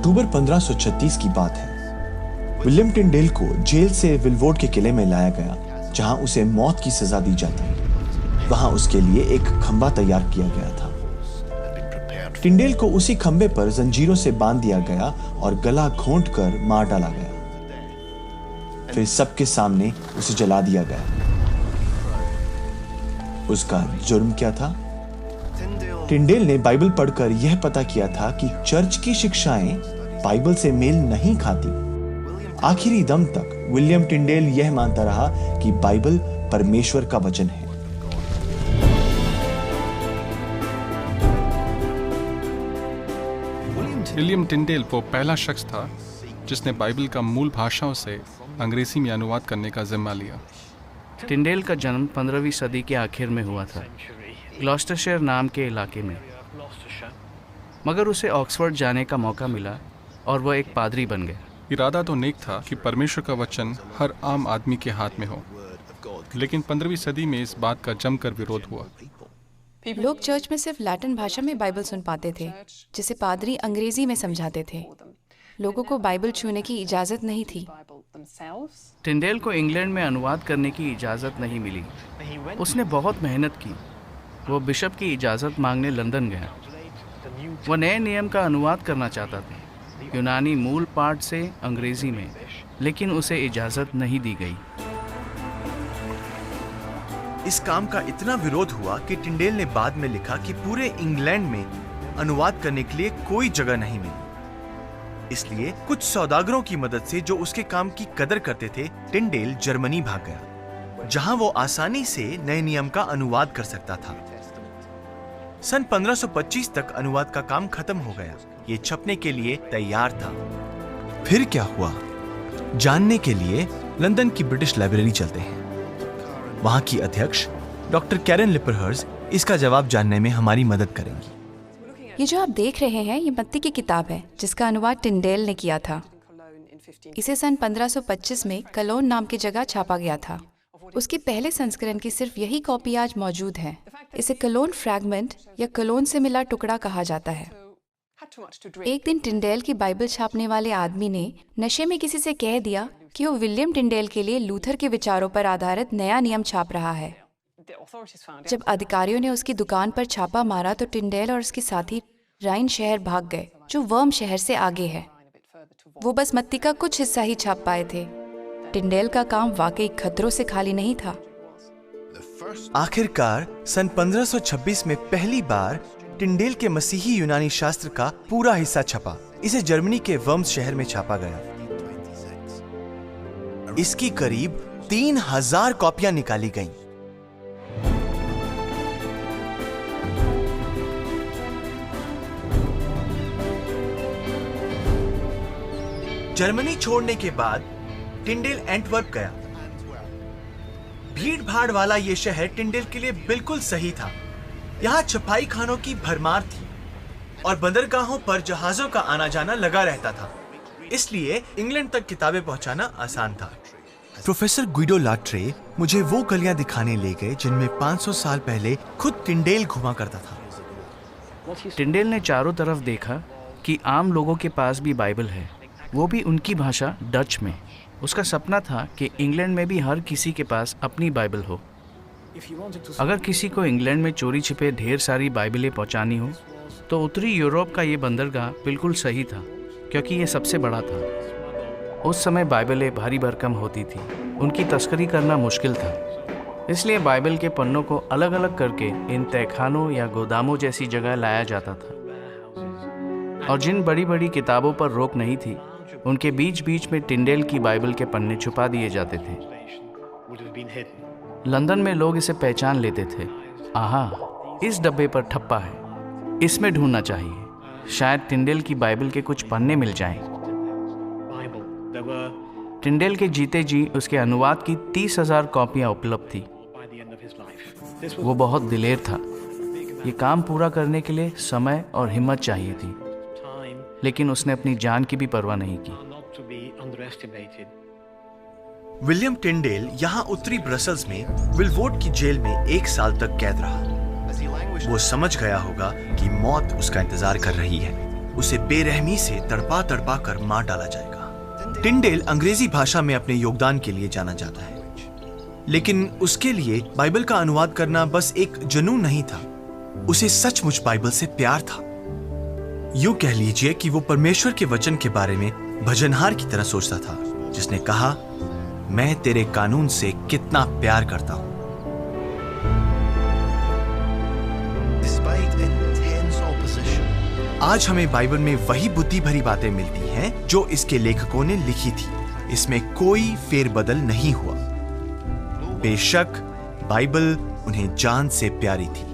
अक्टूबर 1536 की बात है। विलियम टिंडेल को जेल से विलवोर्ड के किले में लाया गया, जहां उसे मौत की सजा दी जाती। वहां उसके लिए एक खंबा तैयार किया गया था। टिंडेल को उसी खंबे पर जंजीरों से बांध दिया गया और गला घोंटकर मार डाला गया। फिर सबके सामने उसे जला दिया गया। उसका जुर्म क्या था? टिंडेल ने बाइबल पढ़कर यह पता किया था कि चर्च की शिक्षाएं बाइबल से मेल नहीं खाती। आखिरी दम तक विलियम टिंडेल यह मानता रहा कि बाइबल परमेश्वर का वचन है। विलियम टिंडेल वो पहला शख्स था जिसने बाइबल का मूल भाषाओं से अंग्रेजी में अनुवाद करने का जिम्मा लिया। टिंडेल का जन्म 15वीं सदी के आखिर में हुआ था, ग्लॉस्टरशायर नाम के इलाके में। मगर उसे ऑक्सफोर्ड जाने का मौका मिला और वह एक पादरी बन गया। इरादा तो नेक था कि परमेश्वर का वचन हर आम आदमी के हाथ में हो, लेकिन 15वीं सदी में इस बात का जमकर विरोध हुआ। लोग चर्च में सिर्फ लैटिन भाषा में बाइबल सुन पाते थे, जिसे पादरी अंग्रेजी में समझाते थे। लोगों को बाइबल छूने की इजाज़त नहीं थी। टिंडेल को इंग्लैंड में अनुवाद करने की इजाज़त नहीं मिली। उसने बहुत मेहनत की। वो बिशप की इजाज़त मांगने लंदन गया। वह नए नियम का अनुवाद करना चाहता था, यूनानी मूल पाठ से अंग्रेजी में, लेकिन उसे इजाज़त नहीं दी गई। इस काम का इतना विरोध हुआ कि टिंडेल ने बाद में लिखा कि पूरे इंग्लैंड में अनुवाद करने के लिए कोई जगह नहीं मिली। इसलिए कुछ सौदागरों की मदद से जो उसके काम की कदर करते थे, टिंडेल जर्मनी भाग गया, जहां वो आसानी से नए नियम का अनुवाद कर सकता था। सन 1525 तक अनुवाद का काम खत्म हो गया। ये छपने के लिए तैयार था। फिर क्या हुआ, जानने के लिए लंदन की ब्रिटिश लाइब्रेरी चलते हैं। वहां की अध्यक्ष डॉक्टर कैरन लिपरहर्ज इसका जवाब जानने में हमारी मदद करेंगी। ये जो आप देख रहे हैं, ये मत्ती की किताब है, जिसका अनुवाद टिंडेल ने किया था। इसे सन 1525 में कलोन नाम की जगह छापा गया था। उसके पहले संस्करण की सिर्फ यही कॉपी आज मौजूद है। इसे कलोन फ्रैगमेंट या कलोन से मिला टुकड़ा कहा जाता है। एक दिन टिंडेल की बाइबल छापने वाले आदमी ने नशे में किसी से कह दिया कि वो विलियम टिंडेल के लिए लूथर के विचारों पर आधारित नया नियम छाप रहा है। जब अधिकारियों ने उसकी दुकान पर छापा मारा तो टिंडेल और उसके साथी राइन शहर भाग गए, जो वर्म शहर से आगे है। वो बस मत्ती का कुछ हिस्सा ही छाप पाए थे। टिंडेल का काम वाकई खतरों से खाली नहीं था। आखिरकार सन 1526 में पहली बार टिंडेल के मसीही यूनानी शास्त्र का पूरा हिस्सा छपा। इसे जर्मनी के वर्म्स शहर में छापा गया। इसकी करीब 3000 कॉपियां निकाली गईं। जर्मनी छोड़ने के बाद टिंडेल एंटवर्प गया। भीड़ भाड़ वाला यह शहर टिंडेल के लिए बिल्कुल सही था। यहाँ छपाई खानों की भरमार थी और बंदरगाहों पर जहाजों का आना जाना लगा रहता था, इसलिए इंग्लैंड तक किताबें पहुंचाना आसान था। प्रोफेसर गुइडो लाट्रे मुझे वो गलियां दिखाने ले गए जिनमें 500 साल पहले खुद टिंडेल घुमा करता था। टिंडेल ने चारों तरफ देखा कि आम लोगों के पास भी बाइबल है, वो भी उनकी भाषा डच में। उसका सपना था कि इंग्लैंड में भी हर किसी के पास अपनी बाइबल हो। अगर किसी को इंग्लैंड में चोरी छिपे ढेर सारी बाइबलें पहुंचानी हो तो उत्तरी यूरोप का ये बंदरगाह बिल्कुल सही था, क्योंकि ये सबसे बड़ा था। उस समय बाइबलें भारी भरकम होती थी, उनकी तस्करी करना मुश्किल था। इसलिए बाइबल के पन्नों को अलग अलग करके इन तहखानों या गोदामों जैसी जगह लाया जाता था। और जिन बड़ी बड़ी किताबों पर रोक नहीं थी, उनके बीच बीच में टिंडेल की बाइबल के पन्ने छुपा दिए जाते थे। लंदन में लोग इसे पहचान लेते थे। आहा, इस डब्बे पर ठप्पा है, इसमें ढूंढना चाहिए, शायद टिंडेल की बाइबल के कुछ पन्ने मिल जाएं। टिंडेल के जीते जी उसके अनुवाद की 30,000 कॉपियां उपलब्ध थी। वो बहुत दिलेर था। ये काम पूरा करने के लिए समय और हिम्मत चाहिए थी, लेकिन उसने अपनी जान की भी परवाह नहीं की। विलियम टिंडेल यहाँ उत्तरी ब्रसल्स में विलवोर्ड की जेल में 1 साल तक कैद रहा। वो समझ गया होगा कि मौत उसका इंतजार कर रही है। उसे बेरहमी से तड़पा तड़पा कर मार डाला जाएगा। टिंडेल अंग्रेजी भाषा में अपने योगदान के लिए जाना जाता है, लेकिन उसके लिए बाइबल का अनुवाद करना बस एक जुनून नहीं था, उसे सचमुच बाइबल से प्यार था। यूं कह लीजिए कि वो परमेश्वर के वचन के बारे में भजनहार की तरह सोचता था, जिसने कहा, मैं तेरे कानून से कितना प्यार करता हूं। आज हमें बाइबल में वही बुद्धि भरी बातें मिलती हैं जो इसके लेखकों ने लिखी थी। इसमें कोई फेरबदल नहीं हुआ। बेशक बाइबल उन्हें जान से प्यारी थी।